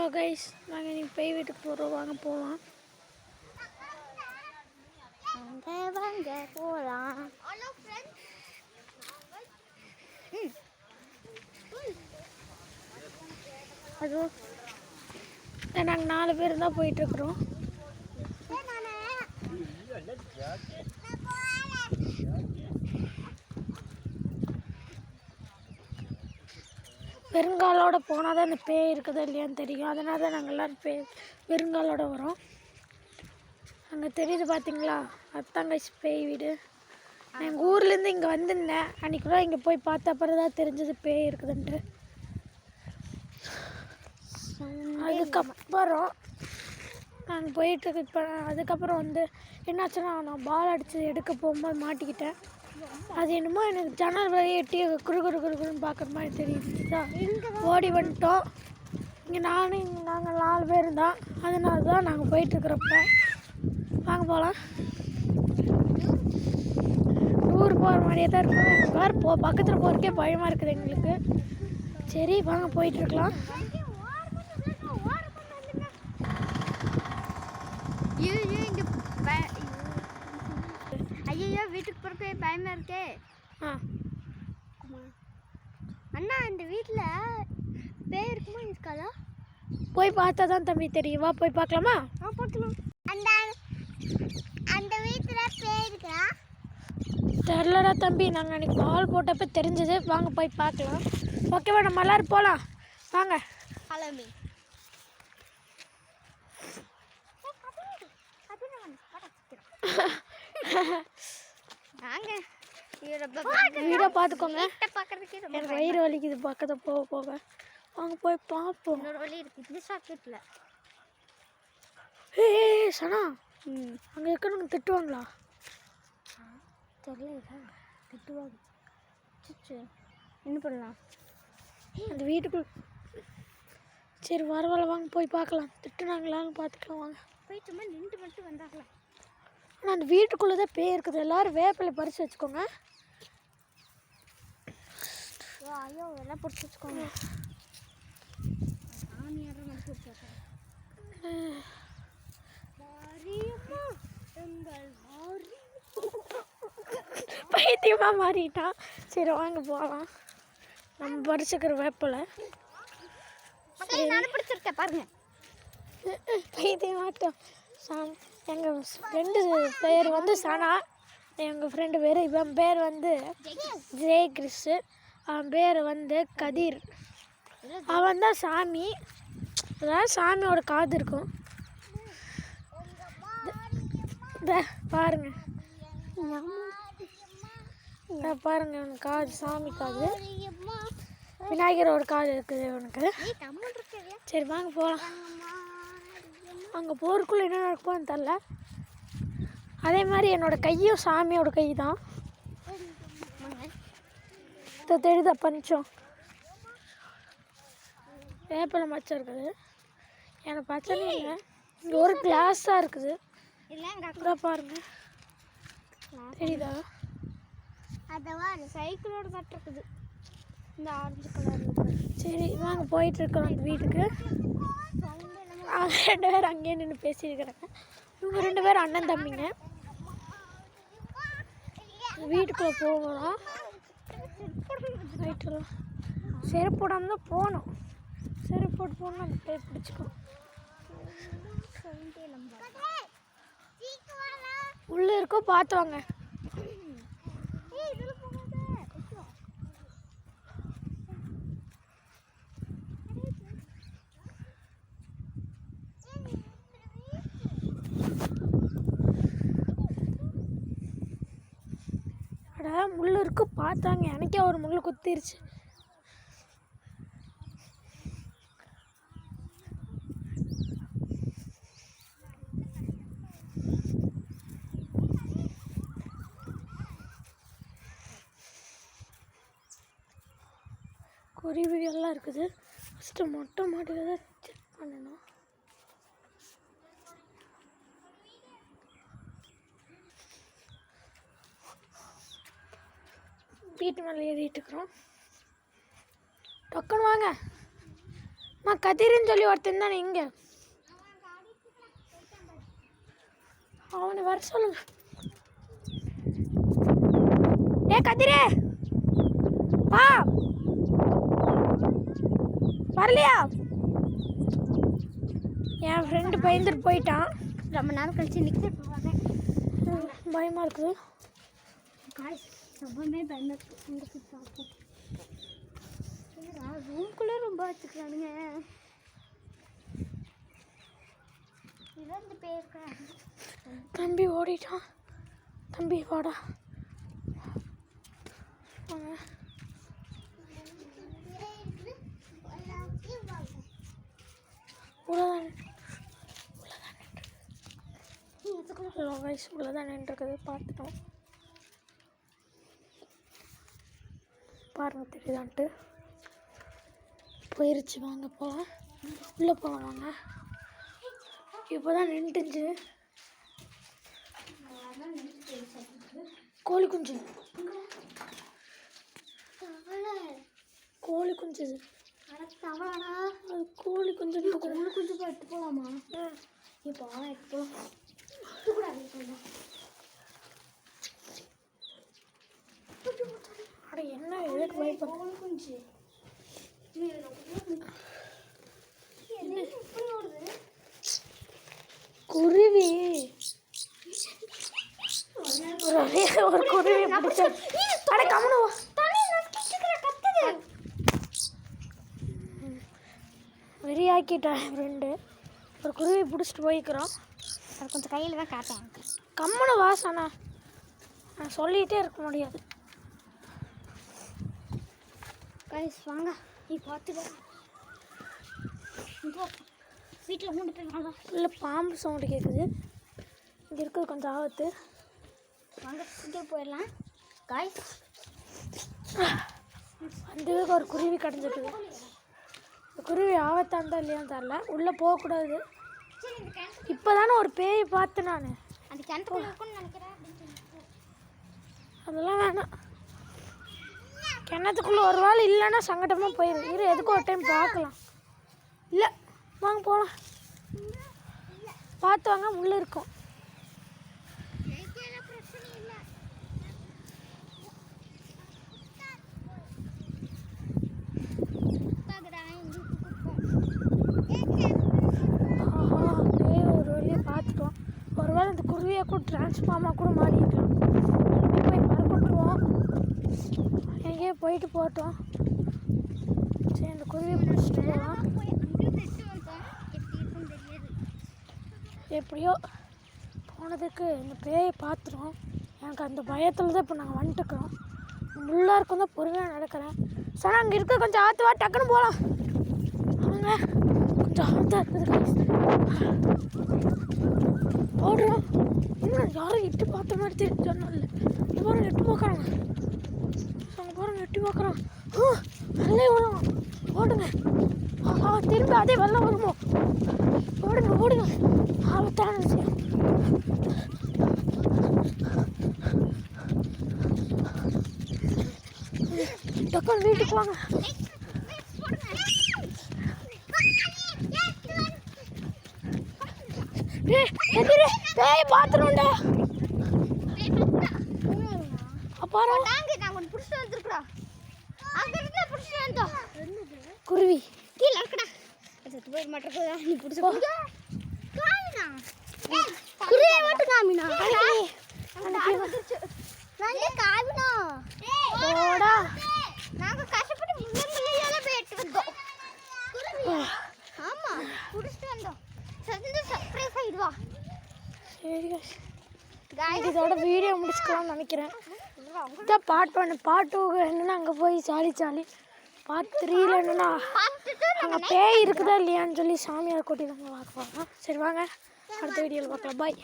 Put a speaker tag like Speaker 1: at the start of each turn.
Speaker 1: Hello guys, நாங்கள் இன்னைக்கு பேய் வீட்டுக்கு போகிறோம். வாங்க போகலாம்.
Speaker 2: வாங்க போகலாம். Hello friends.
Speaker 1: அதோ நாங்கள் 4 பேர் தான் போயிட்டுருக்குறோம். வெறுங்காலோட போனால் தான் இந்த பேய் இருக்குதா இல்லையான்னு தெரியும். அதனால தான் நாங்கள் எல்லோரும் வெறுங்காலோட வரோம். அங்கே தெரியுது பார்த்தீங்களா, அதுதாங்க பேய் வீடு. நான் எங்கள் ஊர்லேருந்து இங்கே வந்திருந்தேன். அன்றைக்கி கூட இங்கே போய் பார்த்த அப்புறம் தான் தெரிஞ்சது பேய் இருக்குதுன்ட்டு. அதுக்கப்புறம் நாங்கள் போயிட்டுருக்கு. இப்போ அதுக்கப்புறம் என்னாச்சுன்னா, நான் பால் அடித்து எடுக்க போகும்போது மாட்டிக்கிட்டேன். அது என்னமோ எனக்கு ஜன்னல் வழியே எட்டி குறுகுறுன்னு பார்க்குற மாதிரி தெரியுதுதா. ஓடி வந்துட்டோம். இங்கே நாங்கள் 4 பேர் தான். அதனால தான் நாங்கள் போயிட்டுருக்குறப்ப வாங்க போகலாம். டூர் போகிற மாதிரியே தான் இருக்கும். வேறு பக்கத்தில் போகிறக்கே பயமாக இருக்குது எங்களுக்கு. சரி வாங்க போயிட்டுருக்கலாம்.
Speaker 2: ஐயோ, வீட்டுக்கு போகிறக்கே பயமாக இருக்கே. அண்ணா, இந்த வீட்டில் பேய் இருக்குமா இருக்காதா?
Speaker 1: போய் பார்த்தா தான் தம்பி தெரியும். வா போய் பார்க்கலாமா?
Speaker 2: பார்க்கலாம். அந்த வீட்டில் பேய் இருக்கா?
Speaker 1: தெரிலடா தம்பி, நாங்கள் அன்றைக்கி பால் போட்டப்போ தெரிஞ்சது. வாங்க போய் பார்க்கலாம். ஓகேவா? நம்ம எல்லோரும் போகலாம். வாங்க.
Speaker 2: கிளம்பி நாங்கள்
Speaker 1: வீடை பார்த்துக்கோங்க. எனக்கு வயிறு வலிக்குது பக்கத்தில் போக போக. வாங்க போய் பார்ப்போம்.
Speaker 2: இன்னொரு வழி இருக்குது இந்த சாக்கெட்டில்.
Speaker 1: ஏய் சனா, அங்கே இருக்கிறவங்க திட்டுவாங்களா?
Speaker 2: தெரியல, திட்டுவாங்க. என்ன பண்ணலாம்?
Speaker 1: அந்த வீட்டுக்குள்ள சரி வரவலை வாங்க போய் பார்க்கலாம். திட்டுனாங்களான்னு பார்த்துக்கலாம் வாங்க.
Speaker 2: போய் சும்மா நின்று மட்டும் வந்தாங்களா?
Speaker 1: ஆனால் அந்த வீட்டுக்குள்ளே தான் பேய் இருக்குது. எல்லோரும் வேப்பிலை பறித்து வச்சுக்கோங்க.
Speaker 2: ஐயோ, எல்லாம் பிடிச்சி வச்சுக்கோங்க. சாமியாரம் மட்டும் பிடிச்சி
Speaker 1: பைத்தியமாக மாறிட்டான். சரி வாங்க போகலாம். நம்ம பறிச்சுக்கிற வேப்பிலை
Speaker 2: பிடிச்சிருக்கேன் பாருங்க.
Speaker 1: பைத்தியமாட்டம். எங்கள் ஃப்ரெண்டு பேர் வந்து சனா. எங்கள் ஃப்ரெண்டு பேர், இவன் பேர் வந்து ஜெய் கிறிஸு. அவன் பேர் வந்து கதிர். அவன் தான் சாமி. அதாவது சாமியோட காது இருக்கும். பாருங்க பாருங்க, அவனுக்கு காது சாமி காது. விநாயகரோட காது இருக்குது அவனுக்கு. சரி வாங்க போகலாம். அங்கே போகிறக்குள்ளே என்ன நடக்கும்னு தெரில. அதே மாதிரி என்னோடய கையும் சாமியோட கை தான். தெரியுதா பஞ்சம்? வேப்பிலை மச்சம் இருக்குது. எனக்கு பச்சனை இல்லை. இங்கே ஒரு கிளாஸாக இருக்குது. இல்லை பாருங்க, தெரியுதா?
Speaker 2: அதான் சைக்கிளோட கட்டு இருக்குது இந்த ஆரஞ்சு கலர்.
Speaker 1: சரி வாங்க போயிட்டுருக்கோம் அந்த வீட்டுக்கு. அவங்க 2 பேரும் அங்கேயே நின்று பேசியிருக்கிறாங்க. இவங்க 2 பேரும் அண்ணன் தம்பிங்க. வீட்டுக்குள்ளே போகலாம். ரைட்டுலாம் செருப்பு போடாமல் தான் போகணும். செருப்பு போட்டு போகணும். அந்த பேய் பிடிச்சிக்கும். உள்ளே இருக்கோ பார்த்து வாங்க. முள் இருக்கு பார்த்தாங்க. எனக்கே ஒரு முள் குத்திருச்சு. குருவி எல்லாம் இருக்குது. ஃபஸ்ட்டு மொட்டை மாடியில் தான் செக் பண்ணணும். வீட்டு மேலே ஏறிட்டுருக்குறோம். டக்குன்னு வாங்க. கதிருன்னு சொல்லி ஒருத்தன் தானே இங்கே, அவனை வர சொல்லுங்க. ஏ கதிரே வா, வரலையா? என் ஃப்ரெண்டு பயந்துட்டு போயிட்டான்.
Speaker 2: ரொம்ப நேரம் கழிச்சு நிற்க
Speaker 1: பயமாக இருக்குது.
Speaker 2: ரொம்பவே பயமாக இருக்குது. பார்ப்போம். ரூம்குள்ளே ரொம்ப வச்சுக்கிறானுங்க. இறந்து போயிருக்கேன்.
Speaker 1: தம்பி ஓடிட்டான். தம்பி வாடா. உள்ளதான் நின்றுருக்குது, பார்த்துட்டோம். பாருங்க தெரியுதான்ட்டு போயிருச்சு. வாங்க போகலாம், உள்ளே போகலாம் வாங்க. இப்போ தான் நின்றுச்சு. கோழி குஞ்சு, கோழி குஞ்சு, கோழி குஞ்சு.
Speaker 2: கோழி குஞ்சு எடுத்து போகலாமா? இப்போ எடுத்து போகலாம்.
Speaker 1: அட என்ன எதுக்கு பயப்பட?
Speaker 2: கோழி குஞ்சு
Speaker 1: குருவி, ஒரு குருவி பிடிச்ச. அட கம்முனு வெறியாக்கிட்டான் என் ஃப்ரெண்டு. ஒரு குருவி பிடிச்சிட்டு போய்க்கிறோம்.
Speaker 2: அது கொஞ்சம் கையில் தான் காட்டேன்.
Speaker 1: கம்முனு வாசனை, நான் சொல்லிகிட்டே இருக்க முடியாது.
Speaker 2: கைஸ் வாங்க, நீ பார்த்துக்கோ. வீட்டில் மூணு பேர் வாங்க.
Speaker 1: இல்லை பாம்பு சவுண்டு கேட்குது. இங்கே இருக்கிறது கொஞ்சம் ஆபத்து.
Speaker 2: வாங்க இங்கே போயிடலாம். கைஸ்
Speaker 1: அந்த இதுக்கு ஒரு குருவி கிடஞ்சிருக்குது. இந்த குருவி ஆபத்தாக இருந்தால் இல்லையான்னு தெரில. உள்ளே போகக்கூடாது. இப்போ தானே ஒரு பேய் பார்த்து நான்.
Speaker 2: அந்த கிணத்துக்குள்ள இருக்குன்னு நினைக்கிறேன்.
Speaker 1: அதெல்லாம் வேணாம். கிணத்துக்குள்ளே ஒரு வாள் இல்லைன்னா சங்கடமாக போயிடும். இரு எதுக்கும் ஒரு டைம் பார்க்கலாம். இல்லை வாங்க போகலாம். பார்த்து வாங்க, முள்ளு இருக்கும். ஒரு வழியை பார்த்துட்டோம். ஒரு வேளை இந்த குருவியை கூட டிரான்ஸ்ஃபார்மாக கூட மாறிக்கலாம். போய் பறக்கட்டுருவோம். எங்கேயோ போயிட்டு போட்டோம். சரி இந்த குருவியை பிடிச்சிட்டு போகலாம். எப்படியோ போனதுக்கு இந்த பேயை பார்த்துருவோம். எனக்கு அந்த பயத்தில் தான் இப்போ நாங்கள் வந்துட்டுக்கிறோம். முள்ளாக இருக்கும் தான் பொறுமையாக நடக்கிறேன். சார் அங்கே இருக்க கொஞ்சம் ஆற்றுவா, டக்குன்னு போகலாம். அவங்க கொஞ்சம் ஆத்தாக இருக்குது. ஓடுறோம். இன்னும் யாரும் எட்டு பார்த்த மாதிரி தெரிஞ்சு சொன்னால. இங்கே பாருங்க எட்டு பார்க்குறாங்க. அங்கே பாருங்க எட்டி பார்க்குறான். நல்லே விடும். ஓடுங்க. திரும்பி அதே வெள்ளம் வருமோ? ஓடுங்க ஓடுங்க. ஆபத்தான விஷயம். டக்குன்னு வீட்டுக்கு வாங்க. எதிரே பேய் பாத்துறோம்டா. அப்பாரா
Speaker 2: நாங்க புடிச்சு வந்துருக்கோம். அங்க இருந்து புடிச்சு வந்தோம்.
Speaker 1: குருவி
Speaker 2: கீழ இருக்குடா. அது போய் மாட்டறதா நீ புடிச்சு போங்க. காமினா. குருவியை மட்டும் காமினா. அந்த வந்துருச்சு. நாங்க காமினா.
Speaker 1: போடா.
Speaker 2: நாங்க கஷ்டப்பட்டு முள்ளங்களையால போயிட்டு வந்தோம். குருவி. ஆமா புடிச்சு வந்தோம். சர்ப்ரைஸ் ஆயிடுவா.
Speaker 1: சரி गाइस இதோட வீடியோ முடிச்சுக்கலாம்னு நினைக்கிறேன். இதான் பார்ட் 1. பார்ட் 2 என்னன்னா அங்கே போய் சாலி பார்ட் 3ல என்னன்னா அங்கே பேய் இருக்குதா இல்லையான்னு சொல்லி சாமியார் கூட்டிட்டு வந்து பார்க்கலாம். சரி வாங்க அடுத்த வீடியோவில் பார்க்கலாம். பாய்.